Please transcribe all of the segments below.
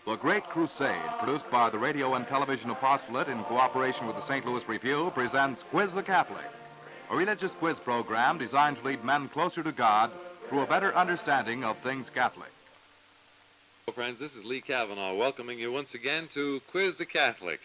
The Great Crusade, produced by the Radio and Television Apostolate in cooperation with the St. Louis Review, presents Quiz the Catholic, a religious quiz program designed to lead men closer to God through a better understanding of things Catholic. Well, friends, this is Lee Cavanagh welcoming you once again to Quiz the Catholic.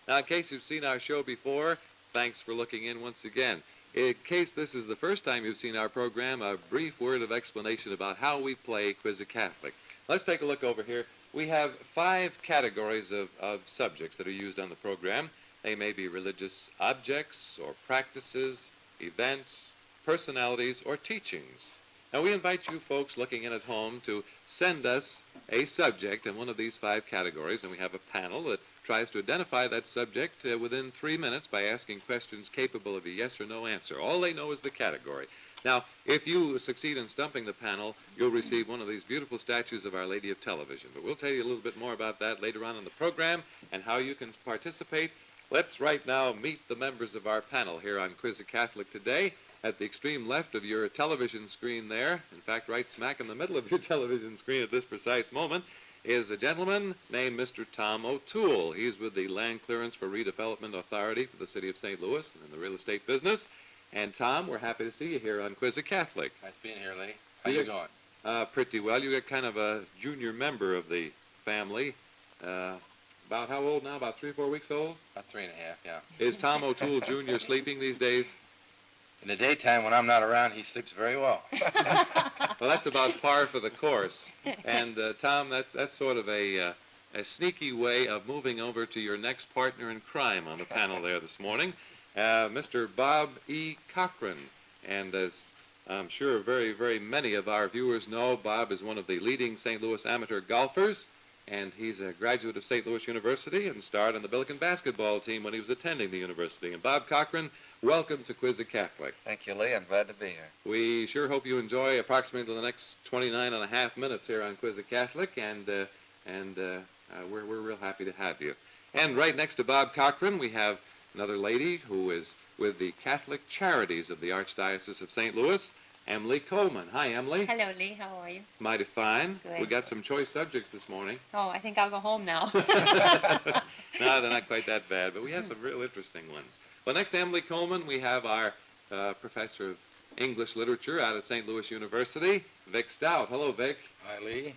Now, in case you've seen our show before, thanks for looking in once again. In case this is the first time you've seen our program, a brief word of explanation about how we play Quiz the Catholic. Let's take a look over here. We have 5 categories of subjects that are used on the program. They may be religious objects or practices, events, personalities, or teachings. Now, we invite you folks looking in at home to send us a subject in one of these 5 categories, and we have a panel that tries to identify that subject within 3 minutes by asking questions capable of a yes or no answer. All they know is the category. Now, if you succeed in stumping the panel, you'll receive one of these beautiful statues of Our Lady of Television. But we'll tell you a little bit more about that later on in the program and how you can participate. Let's right now meet the members of our panel here on Quiz the Catholic today. At the extreme left of your television screen there, in fact, right smack in the middle of your television screen at this precise moment, is a gentleman named Mr. Tom O'Toole. He's with the Land Clearance for Redevelopment Authority for the City of St. Louis and in the real estate business. And, Tom, we're happy to see you here on Quiz the Catholic. Nice being here, Lee. How you going? Pretty well. You're kind of a junior member of the family. About how old now? About 3 or 4 weeks old? About 3.5, yeah. Is Tom O'Toole Jr. sleeping these days? In the daytime, when I'm not around, he sleeps very well. Well, that's about par for the course. And, Tom, that's sort of a sneaky way of moving over to your next partner in crime on the panel there this morning, Mr. Bob E. Cochran. And as I'm sure very, very many of our viewers know, Bob is one of the leading St. Louis amateur golfers, and he's a graduate of St. Louis University and starred on the Billiken basketball team when he was attending the university. And Bob Cochran, welcome to Quiz the Catholic. Thank you, Lee. I'm glad to be here. We sure hope you enjoy approximately the next 29 and a half minutes here on Quiz the Catholic, and we're real happy to have you. And right next to Bob Cochran, we have another lady who is with the Catholic Charities of the Archdiocese of St. Louis, Emily Coleman. Hi, Emily. Hello, Lee. How are you? Mighty fine. Good. We got some choice subjects this morning. Oh, I think I'll go home now. No, they're not quite that bad, but we have some real interesting ones. Well, next to Emily Coleman, we have our professor of English literature out of St. Louis University, Vic Staudt. Hello, Vic. Hi, Lee.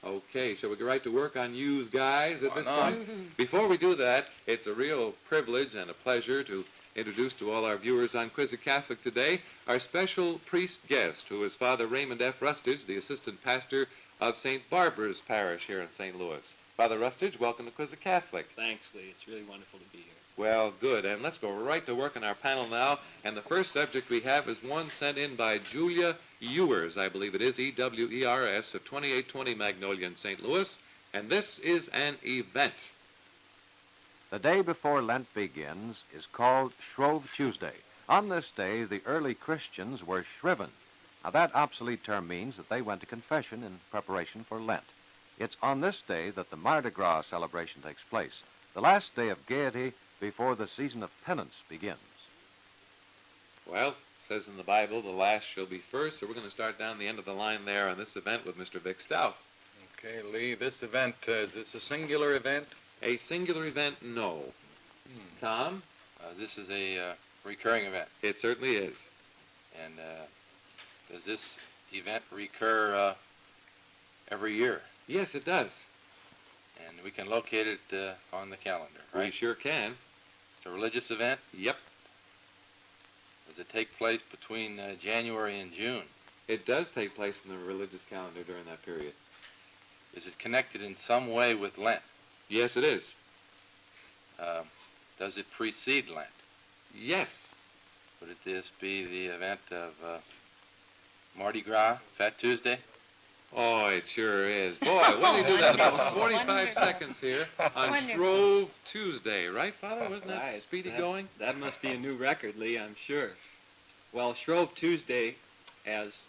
Okay, shall we get right to work on yous guys at Why this not? point? Before we do that, it's a real privilege and a pleasure to introduce to all our viewers on Quiz the Catholic today our special priest guest, who is Father Raymond F. Rustige, the assistant pastor of St. Barbara's Parish here in St. Louis. Father Rustige, welcome to Quiz the Catholic. Thanks, Lee. It's really wonderful to be here. Well, good. And let's go right to work on our panel now. And the first subject we have is one sent in by Julia Ewers, I believe it is, E-W-E-R-S, of 2820 Magnolia in St. Louis. And this is an event. The day before Lent begins is called Shrove Tuesday. On this day, the early Christians were shriven. Now, that obsolete term means that they went to confession in preparation for Lent. It's on this day that the Mardi Gras celebration takes place, the last day of gaiety before the season of penance begins. Well, it says in the Bible, the last shall be first, so we're going to start down the end of the line there on this event with Mr. Vic Staudt. Okay, Lee, this event, is this a singular event? A singular event, no. Tom? This is a recurring event. It certainly is. And does this event recur every year? Yes, it does. And we can locate it on the calendar, right? We sure can. It's a religious event? Yep. Does it take place between January and June? It does take place in the religious calendar during that period. Is it connected in some way with Lent? Yes, it is. Does it precede Lent? Yes. Would this be the event of Mardi Gras, Fat Tuesday? Oh, it sure is. Boy, when did he do that? About 45 seconds here on Wonderful. Shrove Tuesday. Right, Father? Wasn't that Right. speedy That- going? That must be a new record, Lee, I'm sure. Well, Shrove Tuesday, as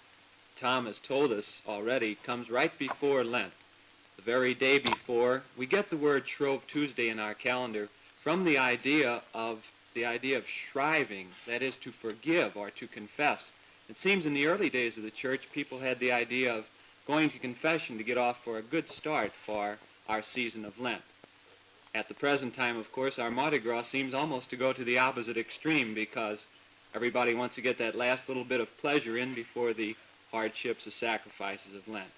Tom has told us already, comes right before Lent. The very day before, we get the word Shrove Tuesday in our calendar from the idea of shriving, that is, to forgive or to confess. It seems in the early days of the church, people had the idea of going to confession to get off for a good start for our season of Lent. At the present time, of course, our Mardi Gras seems almost to go to the opposite extreme because everybody wants to get that last little bit of pleasure in before the hardships, the sacrifices of Lent.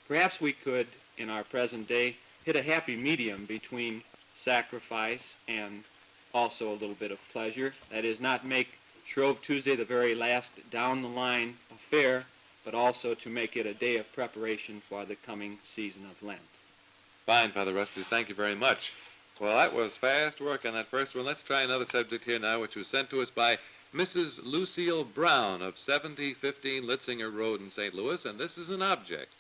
Perhaps we could, in our present day, hit a happy medium between sacrifice and also a little bit of pleasure. That is, not make Shrove Tuesday the very last down-the-line affair, but also to make it a day of preparation for the coming season of Lent. Fine, Father Rustige. Thank you very much. Well, that was fast work on that first one. Let's try another subject here now, which was sent to us by Mrs. Lucille Brown of 7015 Litzinger Road in St. Louis, and this is an object.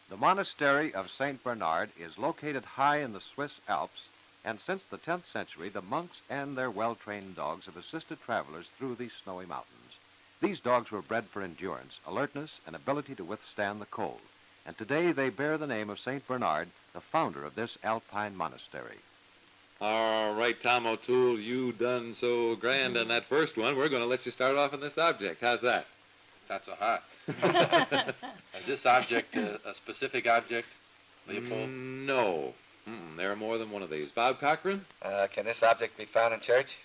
The Monastery of St Bernard is located high in the Swiss Alps, and since the 10th century, the monks and their well-trained dogs have assisted travelers through these snowy mountains. These dogs were bred for endurance, alertness, and ability to withstand the cold, and today they bear the name of St Bernard, the founder of this alpine monastery. All right, Tom O'Toole, you done so grand on that first one. We're going to let you start off on this object. How's that? Not so hot. Is this object a specific object, Leopold? No. There are more than one of these. Bob Cochran? Can this object be found in church?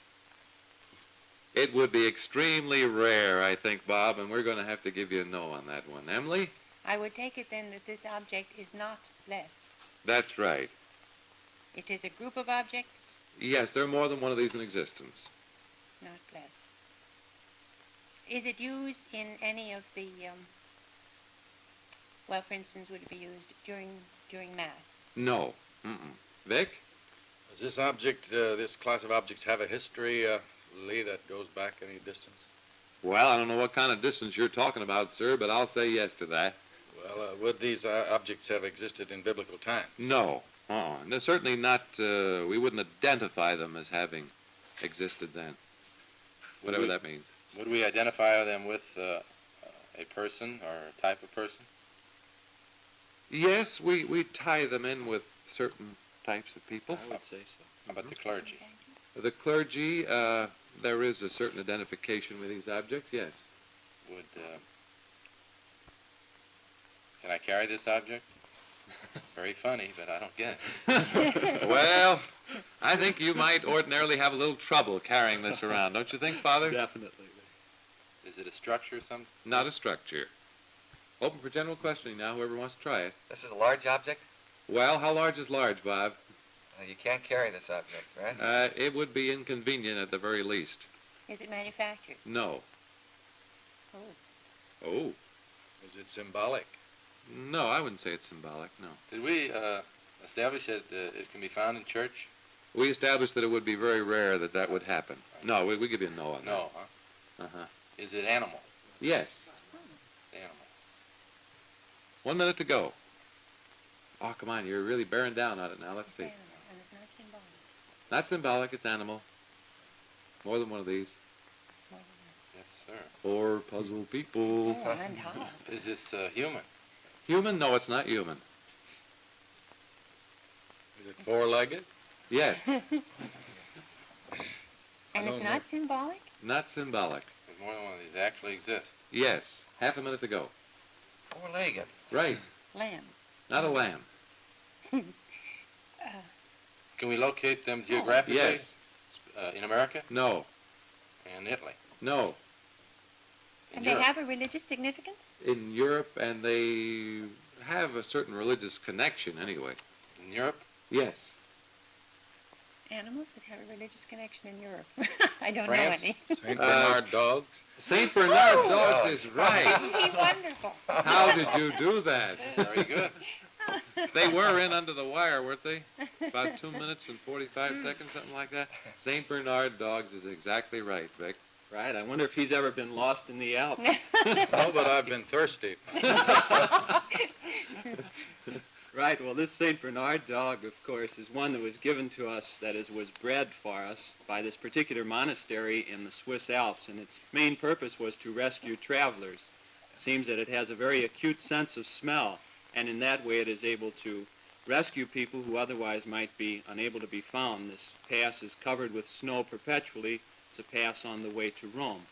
It would be extremely rare, I think, Bob, and we're going to have to give you a no on that one. Emily? I would take it then that this object is not blessed. That's right. It is a group of objects, Yes, there are more than one of these in existence. not blessed. Is it used in any of the, well, for instance, would it be used during Mass? No. Vic? Does this object, this class of objects have a history, Lee, that goes back any distance? Well, I don't know what kind of distance you're talking about, sir, but I'll say yes to that. Well, would these objects have existed in biblical times? No. And they're certainly not, we wouldn't identify them as having existed then. Whatever that means. Would we identify them with a person or a type of person? Yes, we tie them in with certain types of people. I would say so. How about the clergy? The clergy, there is a certain identification with these objects, yes. Would, can I carry this object? Very funny, but I don't get it. Well, I think you might ordinarily have a little trouble carrying this around, don't you think, Father? Definitely. Is it a structure or something? Not a structure. Open for general questioning now, whoever wants to try it. This is a large object? Well, how large is large, Bob? You can't carry this object, right? It would be inconvenient at the very least. Is it manufactured? No. Oh. Oh. Is it symbolic? No, I wouldn't say it's symbolic, no. Did we establish that it can be found in church? We established that it would be very rare that would happen. No, we give you a no on that. No, huh? Uh-huh. Is it animal? Yes. Animal. 1 minute to go. Oh, come on, you're really bearing down on it now. Let's see. Animal, and it's not symbolic. Not symbolic, it's animal. More than one of these. More than Yes, sir. 4 puzzle people. that. Oh, I'm Tom. Is this human? Human? No, it's not human. Is it four-legged? Yes. And don't it's not symbolic? Not symbolic. There's more than one of these actually exist. Yes. Half a minute to go. Four-legged. Right. Lamb. Not a lamb. Can we locate them geographically? Yes. In America? No. In Italy? No. In And Europe? they have a religious significance? In Europe, and they have a certain religious connection anyway. In Europe? Yes. Animals that have a religious connection in Europe. I don't France? know any. St. Bernard dogs? St. Bernard Oh, dogs no. is right. Isn't he wonderful? How did you do that? Very good. They were in under the wire, weren't they? About 2 minutes and 45 seconds, something like that. St. Bernard dogs is exactly right, Vic. Right. I wonder if he's ever been lost in the Alps. No, but I've been thirsty. Right, well, this St. Bernard dog, of course, is one that was given to us, that is, was bred for us by this particular monastery in the Swiss Alps, and its main purpose was to rescue travelers. It seems that it has a very acute sense of smell, and in that way it is able to rescue people who otherwise might be unable to be found. This pass is covered with snow perpetually. It's a pass on the way to Rome.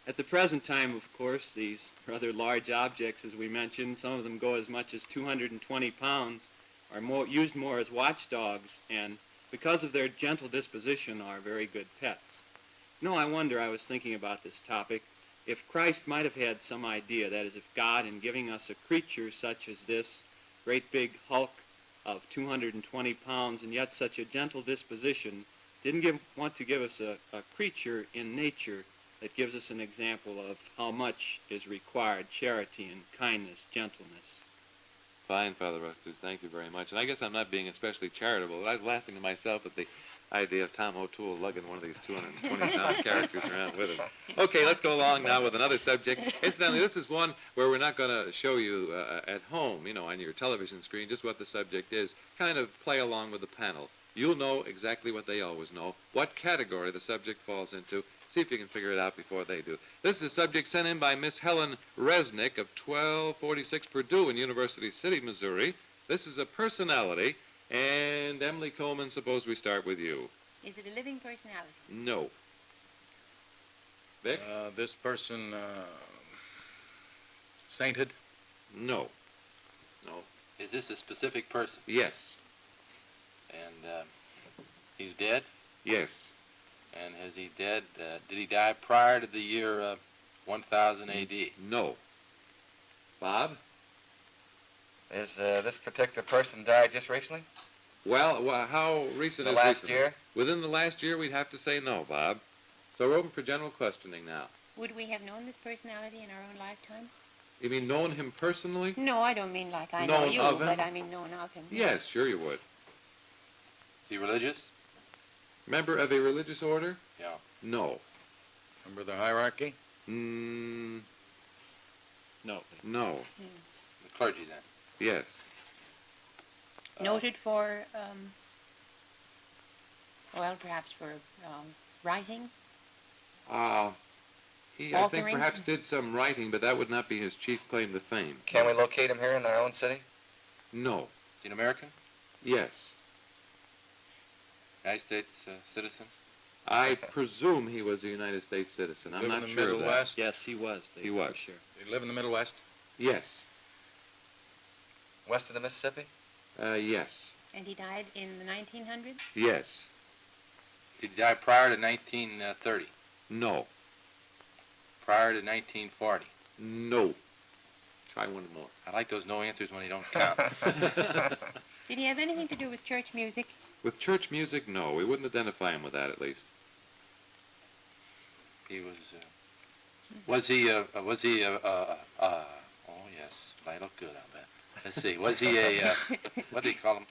At the present time, of course, these rather large objects, as we mentioned, some of them go as much as 220 pounds, are used more as watchdogs, and because of their gentle disposition are very good pets. I wonder, I was thinking about this topic, if Christ might have had some idea, that is, if God, in giving us a creature such as this, great big hulk of 220 pounds and yet such a gentle disposition, didn't want to give us a creature in nature that gives us an example of how much is required, charity and kindness, gentleness. Fine, Father Rustige. Thank you very much. And I guess I'm not being especially charitable. I was laughing to myself at the idea of Tom O'Toole lugging one of these 220-pound characters around with him. Okay, let's go along now with another subject. Incidentally, this is one where we're not going to show you at home, on your television screen, just what the subject is. Kind of play along with the panel. You'll know exactly what they always know, what category the subject falls into. See if you can figure it out before they do. This is a subject sent in by Miss Helen Resnick of 1246 Purdue in University City, Missouri. This is a personality, and Emily Coleman, suppose we start with you. Is it a living personality? No. Vic? This person, sainted? No. No. Is this a specific person? Yes. And he's dead? Yes. And is he dead? Did he die prior to the year 1000 A.D.? No. Bob? Is this particular person died just recently? Well, how recent The is last recent? year? Within the last year, we'd have to say no, Bob. So we're open for general questioning now. Would we have known this personality in our own lifetime? You mean known him personally? No, I don't mean like I know Known you, of him? but I mean known of him. Yes, sure you would. Is he religious? Member of a religious order? Yeah. No. Member of the hierarchy? No. No. No. The clergy, then? Yes. Noted for, perhaps for writing? He, I think, Authoring? perhaps did some writing, but that would not be his chief claim to fame. Can we locate him here in our own city? No. Is he an American? Yes. United States citizen? I presume he was a United States citizen. I'm Live not in the sure of Middle that. West? Yes, he was. He was. For sure. Did he live in the Middle West? Yes. West of the Mississippi? Yes. And he died in the 1900s? Yes. Did he die prior to 1930? No. Prior to 1940? No. Try one more. I like those no answers when they don't count. Did he have anything to do with church music? With church music, no. We wouldn't identify him with that, at least. He was oh yes, I look good, I bet. Let's see, was he a, what do you call him?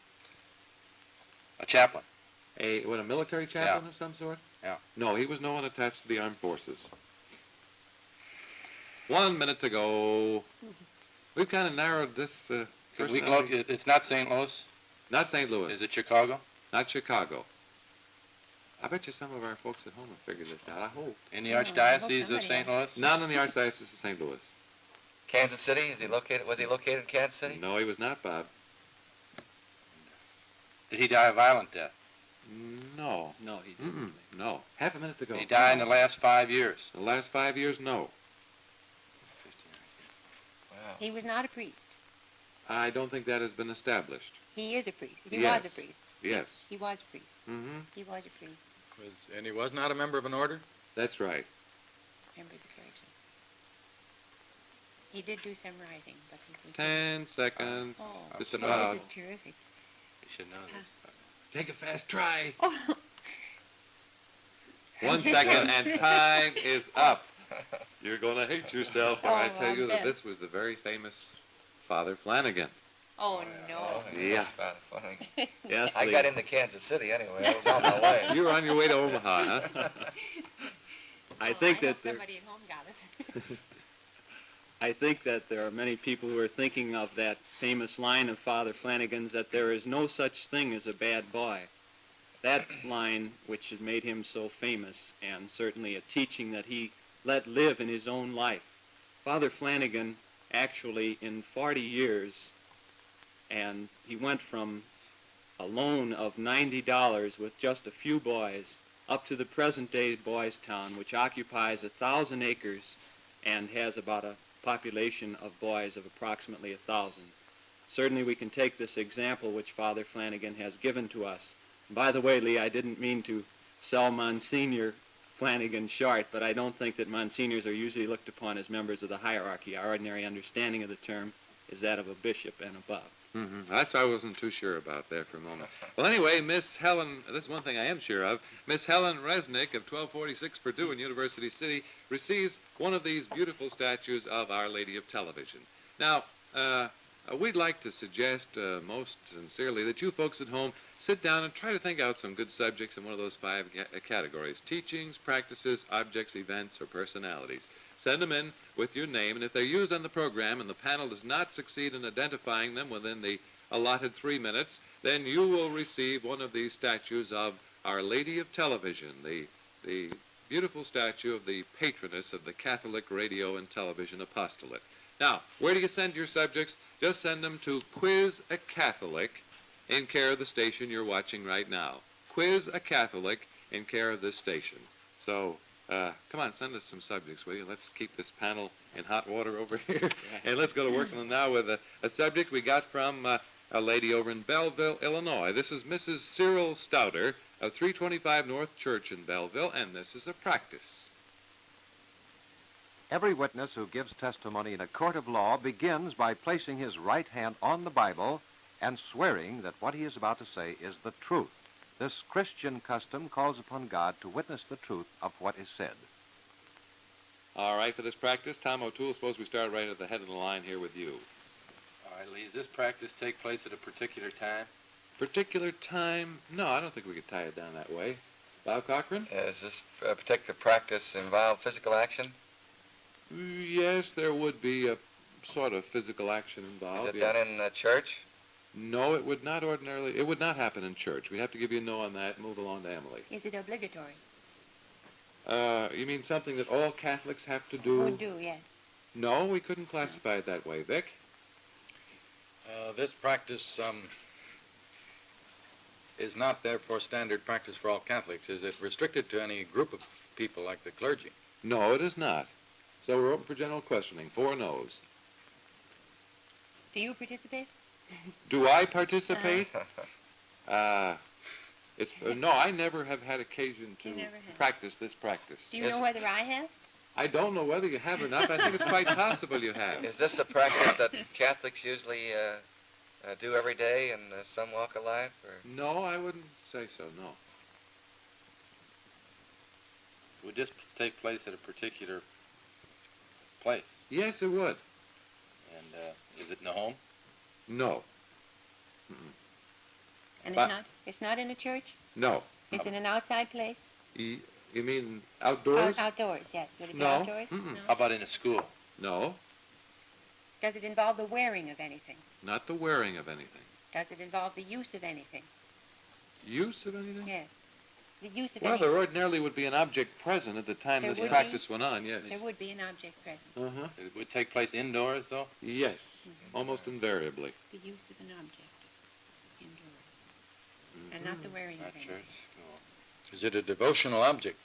A chaplain? A military chaplain of some sort? Yeah. No, he was no one attached to the armed forces. 1 minute to go. We've kind of narrowed this, It's not St. Louis? Not St. Louis. Is it Chicago? Not Chicago. I bet you some of our folks at home have figured this out. I hope. In the I hope Archdiocese of somebody St. has. Louis? Not in the Archdiocese of St. Louis. Kansas City? Was he located in Kansas City? No, he was not, Bob. Did he die a violent death? No. No, he didn't. No. Half a minute to go. Did he die in the last 5 years? The last 5 years, no. Wow. He was not a priest. I don't think that has been established. He is a priest. He Yes. was a priest. Yes. He was a priest. Mm-hmm. He was a priest. And he was not a member of an order? That's right. Member of the clergy. He did do some writing, but he 10 seconds. Oh, Just this about. is terrific. You should know this. Take a fast try. Oh. 1 second, and time is up. You're going to hate yourself when I Oh, tell you that I bet. this was the very famous Father Flanagan. Oh, no. Yeah. Funny. Yes, I got into Kansas City anyway. I was on my way. You were on your way to Omaha, huh? I think I that hope there, somebody at home got it. I think that there are many people who are thinking of that famous line of Father Flanagan's that there is no such thing as a bad boy. That line, which has made him so famous, and certainly a teaching that he let live in his own life. Father Flanagan, actually, in 40 years, and he went from a loan of $90 with just a few boys up to the present-day Boys Town, which occupies 1,000 acres and has about a population of boys of approximately 1,000. certainly we can take this example which Father Flanagan has given to us. By the way, Lee, I didn't mean to sell Monsignor Flanagan short, but I don't think that Monsignors are usually looked upon as members of the hierarchy. Our ordinary understanding of the term is that of a bishop and above. Mm-hmm. That's what I wasn't too sure about there for a moment. Well, anyway, Miss Helen, this is one thing I am sure of, Miss Helen Resnick of 1246 Purdue in University City receives one of these beautiful statues of Our Lady of Television. Now, we'd like to suggest most sincerely that you folks at home sit down and try to think out some good subjects in one of those 5 categories: teachings, practices, objects, events, or personalities. Send them in with your name, and if they're used on the program and the panel does not succeed in identifying them within the allotted 3 minutes, then you will receive one of these statues of Our Lady of Television, the beautiful statue of the patroness of the Catholic radio and television apostolate. Now, where do you send your subjects? Just send them to Quiz a Catholic in care of the station you're watching right now. Quiz a Catholic in care of this station. So, come on, send us some subjects, will you? Let's keep this panel in hot water over here. And let's go to work on them now with a subject we got from a lady over in Belleville, Illinois. This is Mrs. Cyril Stauder of 325 North Church in Belleville, and this is a practice. Every witness who gives testimony in a court of law begins by placing his right hand on the Bible and swearing that what he is about to say is the truth. This Christian custom calls upon God to witness the truth of what is said. All right, for this practice, Tom O'Toole, suppose we start right at the head of the line here with you. All right, Lee, does this practice take place at a particular time? Particular time? No, I don't think we could tie it down that way. Bob Cochran? Does this particular practice involve physical action? Yes, there would be a sort of physical action involved. Is it done in church? No, it would not ordinarily. It would not happen in church. We'd have to give you a no on that and move along to Emily. Is it obligatory? You mean something that all Catholics have to do? Would do, yes. No, we couldn't classify it that way. Vic? This practice is not therefore standard practice for all Catholics. Is it restricted to any group of people like the clergy? No, it is not. So we're open for general questioning. 4 no's. Do you participate? Do I participate? No, I never have had occasion to practice this practice. Do you know whether I have? I don't know whether you have or not, but I think it's quite possible you have. Is this a practice that Catholics usually do every day in some walk of life? Or? No, I wouldn't say so, no. Would this take place at a particular place? Yes, it would. And is it in the home? No. Mm-mm. And But- it's not in a church? No. It's in an outside place? You mean outdoors? Outdoors, yes. Would it be No. outdoors? Mm-mm. How about in a school? No, Does it involve the wearing of anything? not the wearing of anything. Does it involve the use of anything? Use of anything? Yes. The use of Well, anything. there ordinarily would be an object present at the time There this would be. practice went on, yes. There would be an object present. Uh-huh. It would take place indoors, though? Yes, almost invariably. The use of an object indoors. And not the wearing Not of anything. church, school. Is it a devotional object?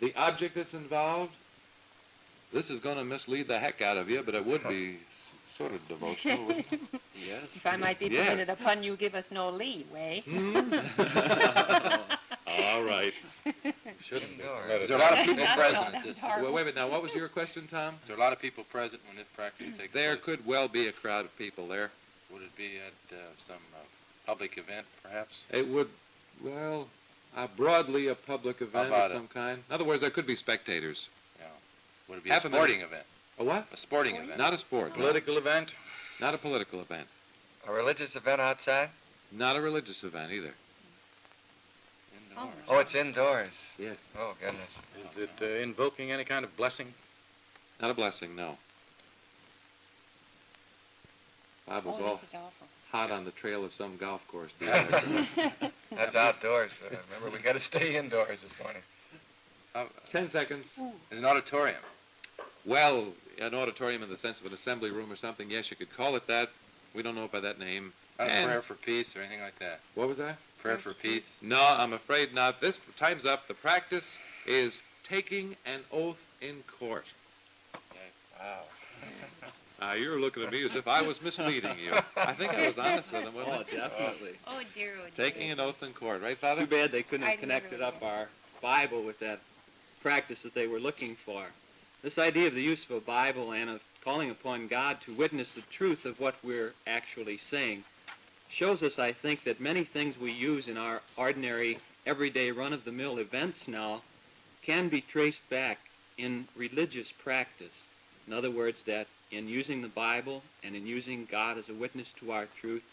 The object that's involved, this is going to mislead the heck out of you, but it would be sort of devotional, wouldn't it? Yes. If I might be Yes. permitted upon you, give us no leeway. All right. Shouldn't be. Indoors. Let Is it there a lot of happen. people That's present all- at that's this? horrible. Well, wait a minute. Now, what was your question, Tom? Is there a lot of people present when this practice takes There place? could well be a crowd of people there. Would it be at some public event, perhaps? It would, well, broadly a public event about of some kind. In other words, there could be spectators. Would it be Half a a sporting event? A what? A sporting event? Not a sport. no. Political event? Not a political event. A religious event outside? Not a religious event either. Indoors. Oh, it's indoors. Yes. Oh, goodness. Is it invoking any kind of blessing? Not a blessing, no. Bob was Oh, all this is awful. hot on the trail of some golf course. the other day. That's outdoors. Remember, we got to stay indoors this morning. 10 seconds. In an auditorium? Well, an auditorium in the sense of an assembly room or something, yes, you could call it that. We don't know it by that name. Not a And- prayer for peace or anything like that? What was that? Prayer for peace? No, I'm afraid not. This time's up. The practice is taking an oath in court. Wow. You're looking at me as if I was misleading you. I think I was honest with him, wasn't I? Oh, definitely. Oh, dear, oh, dear. Taking an oath in court, right, Too Father? bad they couldn't have I'd connected never up our Bible with that practice that they were looking for. This idea of the use of a Bible and of calling upon God to witness the truth of what we're actually saying shows us, I think, that many things we use in our ordinary, everyday, run-of-the-mill events now can be traced back in religious practice. In other words, that in using the Bible and in using God as a witness to our truth,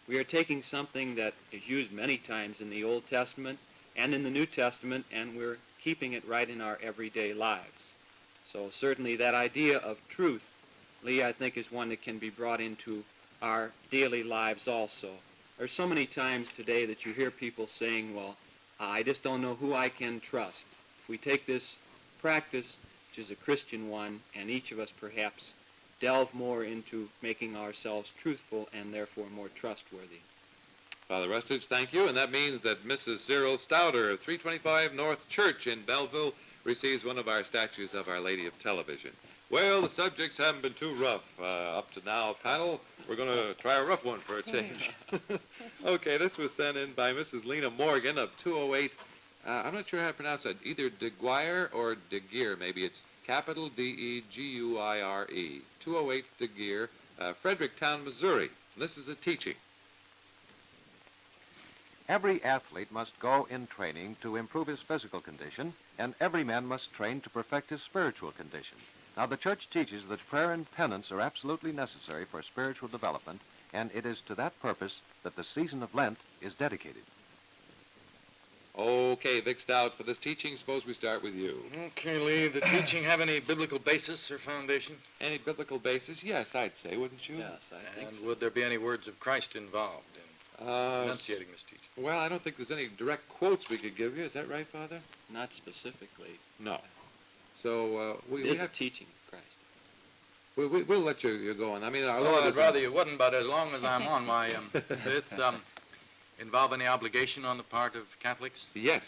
we are taking something that is used many times in the Old Testament and in the New Testament, and we're keeping it right in our everyday lives. So certainly that idea of truth, Lee, I think is one that can be brought into our daily lives also. There's so many times today that you hear people saying, well, I just don't know who I can trust. If we take this practice, which is a Christian one, and each of us perhaps delve more into making ourselves truthful and therefore more trustworthy. Father Rustige, thank you. And that means that Mrs. Cyril Stauder of 325 North Church in Belleville receives one of our statues of Our Lady of Television. Well, the subjects haven't been too rough up to now, panel. We're going to try a rough one for a change. Okay, this was sent in by Mrs. Lena Morgan of 208. I'm not sure how to pronounce that. Either DeGuire or DeGear. Maybe it's capital D-E-G-U-I-R-E. 208 DeGear, Fredericktown, Missouri. This is a teaching. Every athlete must go in training to improve his physical condition, and every man must train to perfect his spiritual condition. Now, the Church teaches that prayer and penance are absolutely necessary for spiritual development, and it is to that purpose that the season of Lent is dedicated. Okay, Vic Staudt, for this teaching, suppose we start with you. Okay, Lee, the teaching have any biblical basis or foundation? Any biblical basis? Yes, I'd say, wouldn't you? Yes, I think And so. would there be any words of Christ involved in enunciating this teaching? Well, I don't think there's any direct quotes we could give you. Is that right, Father? Not specifically. No. So It we is a have teaching of Christ. we'll let you go on. I mean, our Well, Lord I'd is rather you wouldn't, but as long as I'm on, why, this involve any obligation on the part of Catholics? Yes,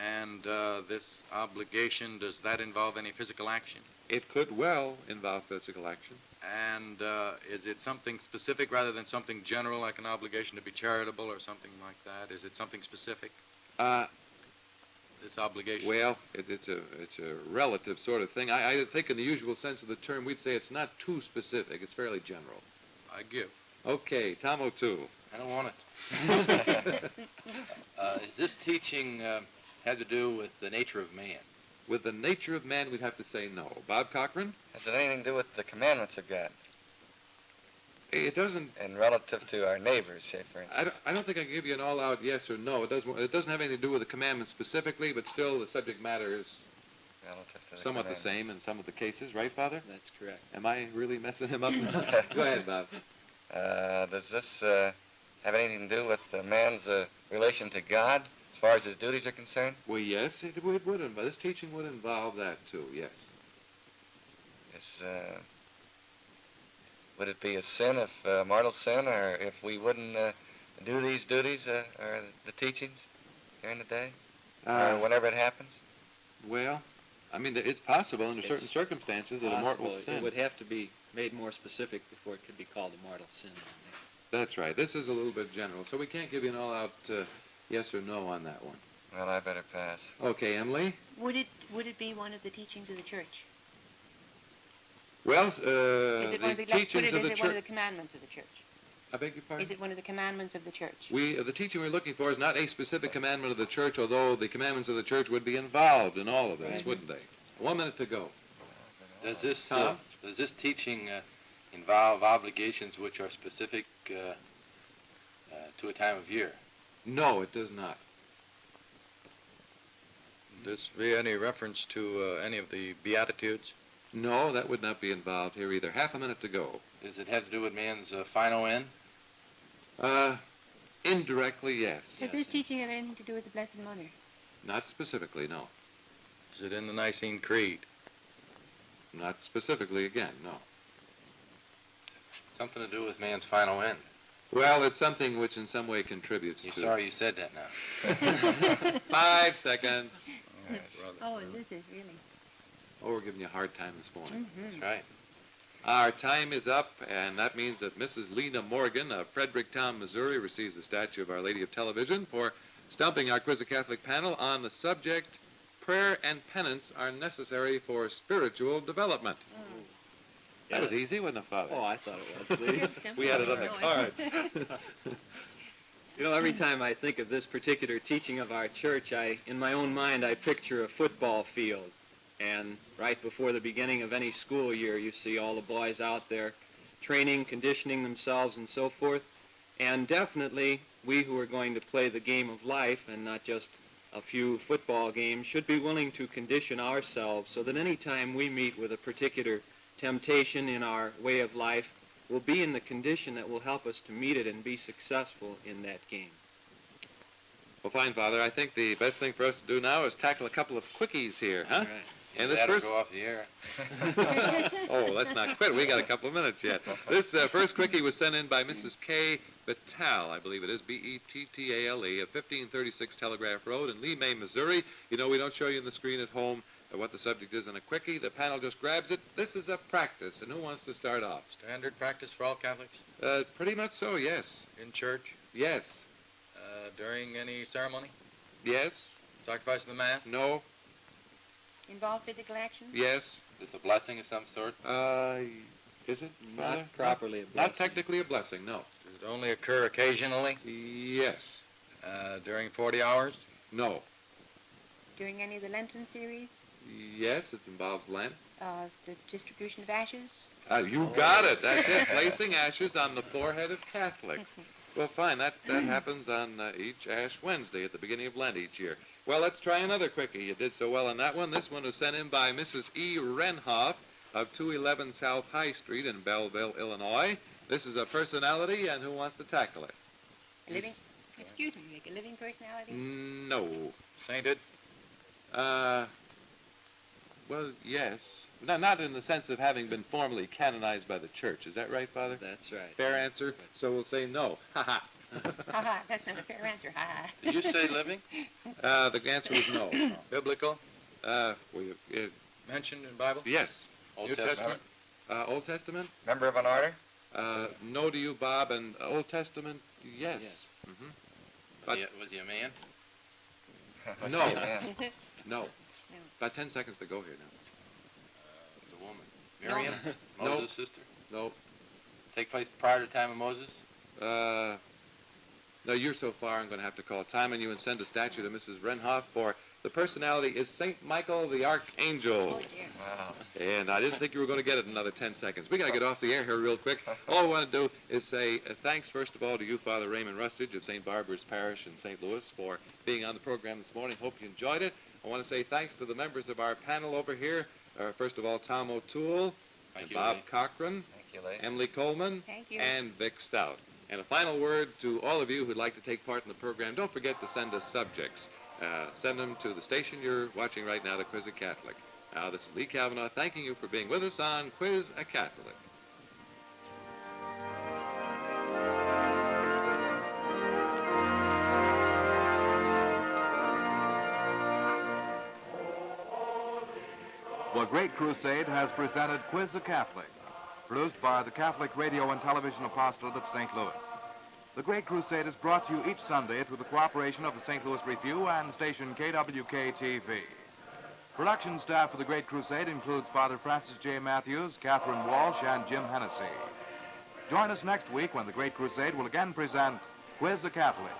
And this obligation, does that involve any physical action? it could well involve physical action. And is it something specific rather than something general, like an obligation to be charitable or something like that? Is it something specific, this obligation? Well, it's a relative sort of thing. I think in the usual sense of the term, we'd say it's not too specific. It's fairly general. I give. Okay, Tom O'Toole. I don't want it. Is this teaching have to do with the nature of man? With the nature of man, we'd have to say no. Bob Cochran? Has it anything to do with the commandments of God It doesn't. and relative to our neighbors, say, for instance? I don't think I can give you an all-out yes or no. It doesn't have anything to do with the commandments specifically, but still the subject matter is Relative to the somewhat the commandments. same in some of the cases, right, Father? That's correct. Am I really messing him up? Go ahead, Bob. Does this have anything to do with man's relation to God as far as his duties are concerned? Well, yes, it would involve. This teaching would involve that too. Yes. Would it be a sin, if mortal sin, or if we wouldn't do these duties or the teachings during the day, or whenever it happens? Well, I mean, it's possible under certain circumstances that a mortal Possible. sin. It would have to be made more specific before it could be called a mortal sin. That's right. This is a little bit general, so we can't give you an all-out yes or no on that one. Well, I better pass. Okay, Emily. Would it be one of the teachings of the Church? Well, Is it the one of the, let's put teachings it, of is the it one of the church. commandments of the Church? I beg your pardon. Is it one of the commandments of the Church? The teaching we're looking for is not a specific commandment of the church, although the commandments of the church would be involved in all of this, Right. wouldn't they? 1 minute to go. Does this Tom? teaching involve obligations which are specific to a time of year? No, it does not. Does there be any reference to any of the Beatitudes? No, that would not be involved here either. Half a minute to go. Does it have to do with man's final end? Indirectly, yes. Does this teaching have anything to do with the Blessed Mother? Not specifically, no. Is it in the Nicene Creed? Not specifically again, no. Something to do with man's final end. Well, it's something which in some way contributes You're to... sorry you said that now. 5 seconds. All right, Oh, rather. this is really... Oh, we're giving you a hard time this morning. Mhm. That's right. Our time is up, and that means that Mrs. Lena Morgan of Fredericktown, Missouri, receives the statue of Our Lady of Television for stumping our Quiz the Catholic panel on the subject, Prayer and Penance Are Necessary for Spiritual Development. That was easy, wasn't it, Father? Oh, I thought it was, Lee. We had it on the cards. You know, every time I think of this particular teaching of our church, in my own mind, I picture a football field. And right before the beginning of any school year, you see all the boys out there training, conditioning themselves, and so forth. And definitely, we who are going to play the game of life, and not just a few football games, should be willing to condition ourselves so that any time we meet with a particular temptation in our way of life, we'll be in the condition that will help us to meet it and be successful in that game. Well, fine, Father. I think the best thing for us to do now is tackle a couple of quickies here, huh? Right. And this That'll first... go off the air. Oh, let's not quit. We got a couple of minutes yet. This first quickie was sent in by Mrs. K. Bettal, I believe it is, Bettale, of 1536 Telegraph Road in Lee May, Missouri. You know, we don't show you on the screen at home what the subject is in a quickie. The panel just grabs it. This is a practice, and who wants to start off? Standard practice for all Catholics? Pretty much so, yes. In church? Yes. During any ceremony? Yes. Sacrifice of the Mass? No. Involve physical action? Yes. Is it a blessing of some sort? Is it, Not Father? properly a blessing. Not technically a blessing, no. Does it only occur occasionally? Yes. During 40 hours? No. During any of the Lenten series? Yes, it involves Lent. The distribution of ashes? You got it. That's it. Placing ashes on the forehead of Catholics. Well, fine. That happens on each Ash Wednesday at the beginning of Lent each year. Well, let's try another quickie. You did so well on that one. This one was sent in by Mrs. E. Renhoff of 211 South High Street in Belleville, Illinois. This is a personality, and who wants to tackle it? A living... Excuse me, Rick, a living personality? No. Sainted? Well, yes. Not in the sense of having been formally canonized by the church. Is that right, Father? That's right. Fair answer. So we'll say no. Ha ha. Ha-ha, that's not a fair answer, ha-ha. Did you say living? The answer is no. Biblical? Mentioned in the Bible? Yes. Old New Testament? Old Testament? Member of an order? No to you, Bob. And Old Testament, yes. Yes. Mm-hmm. Was he a man? No. Yeah. No. About 10 seconds to go here now. The woman. Miriam? No. Moses' sister? No. Take place prior to the time of Moses? No, you're so far, I'm going to have to call time on you and send a statue to Mrs. Renhoff for the personality is St. Michael the Archangel. Oh, dear. Wow. And I didn't think you were going to get it in another 10 seconds. We got to get off the air here real quick. All I want to do is say thanks, first of all, to you, Father Raymond Rustige of St. Barbara's Parish in St. Louis for being on the program this morning. Hope you enjoyed it. I want to say thanks to the members of our panel over here. First of all, Tom O'Toole, Thank and you, Bob Lee. Cochran, Thank you, Lee. Emily Coleman, Thank you. and Vic Staudt. And a final word to all of you who'd like to take part in the program. Don't forget to send us subjects. Send them to the station you're watching right now, the Quiz a Catholic. Now, this is Lee Cavanagh thanking you for being with us on Quiz a Catholic. The Great Crusade has presented Quiz a Catholic, produced by the Catholic Radio and Television Apostolate of St. Louis. The Great Crusade is brought to you each Sunday through the cooperation of the St. Louis Review and station KWK-TV. Production staff for the Great Crusade includes Father Francis J. Matthews, Catherine Walsh, and Jim Hennessy. Join us next week when the Great Crusade will again present Quiz a Catholic.